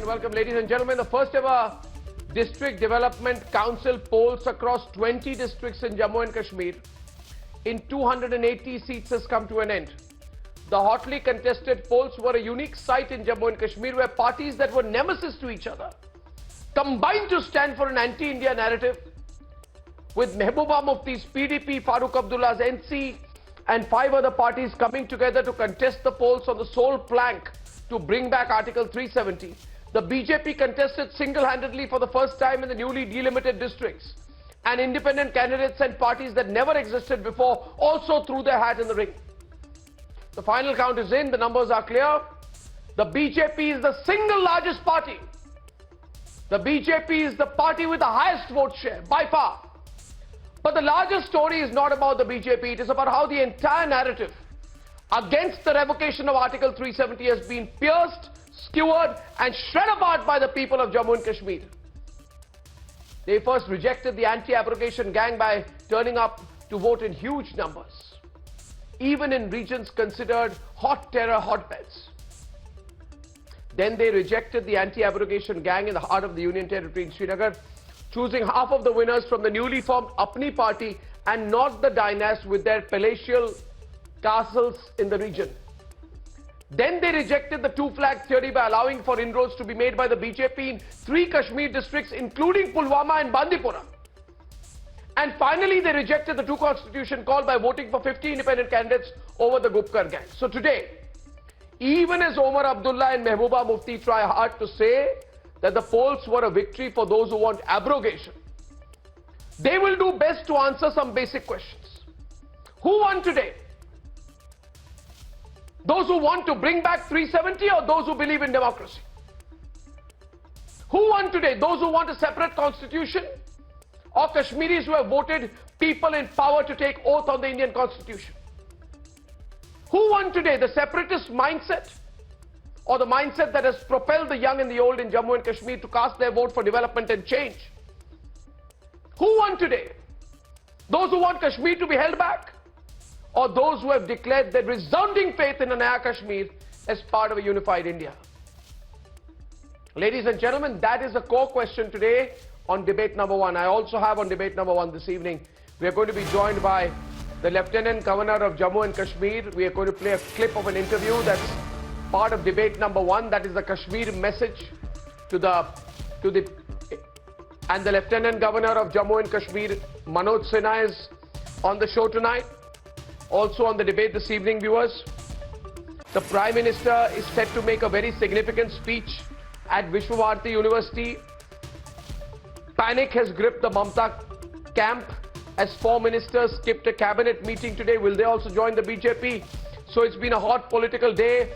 welcome, ladies and gentlemen. The first ever District Development Council polls across 20 districts in Jammu and Kashmir in 280 seats has come to an end. The hotly contested polls were a unique sight in Jammu and Kashmir, where parties that were nemesis to each other combined to stand for an anti-India narrative, with Mehbooba Mufti's PDP, Farooq Abdullah's NC and 5 other parties coming together to contest the polls on the sole plank to bring back Article 370. The BJP contested single-handedly for the first time in the newly delimited districts, and independent candidates and parties that never existed before also threw their hat in the ring. The final count is in, the numbers are clear. The BJP is the single largest party. The BJP is the party with the highest vote share, by far. But the larger story is not about the BJP, it is about how the entire narrative against the revocation of Article 370 has been pierced, skewered and shred apart by the people of Jammu and Kashmir. They first rejected the anti-abrogation gang by turning up to vote in huge numbers, even in regions considered hot terror hotbeds. Then they rejected the anti-abrogation gang in the heart of the Union Territory in Srinagar, choosing half of the winners from the newly formed Apni party and not the dynast with their palatial castles in the region. Then they rejected the two-flag theory by allowing for inroads to be made by the BJP in 3 Kashmir districts, including Pulwama and Bandipora. And finally, they rejected the 2 constitution call by voting for 50 independent candidates over the Gupkar gang. So today, even as Omar Abdullah and Mehbooba Mufti try hard to say that the polls were a victory for those who want abrogation, they will do best to answer some basic questions. Who won today? Those who want to bring back 370 or those who believe in democracy? Who won today? Those who want a separate constitution or Kashmiris who have voted people in power to take oath on the Indian constitution? Who won today? The separatist mindset or the mindset that has propelled the young and the old in Jammu and Kashmir to cast their vote for development and change? Who won today? Those who want Kashmir to be held back, or those who have declared their resounding faith in a Naya Kashmir as part of a unified India? Ladies and gentlemen, that is the core question today on debate number 1. I also have on debate number 1 this evening, we are going to be joined by the Lieutenant Governor of Jammu and Kashmir. We are going to play a clip of an interview that's part of debate number 1. That is the Kashmir message and the Lieutenant Governor of Jammu and Kashmir, Manoj Sinha, is on the show tonight. Also on the debate this evening, viewers, the Prime Minister is set to make a very significant speech at Vishwabharati University. Panic has gripped the Mamata camp as 4 ministers skipped a cabinet meeting today. Will they also join the BJP? So it's been a hot political day.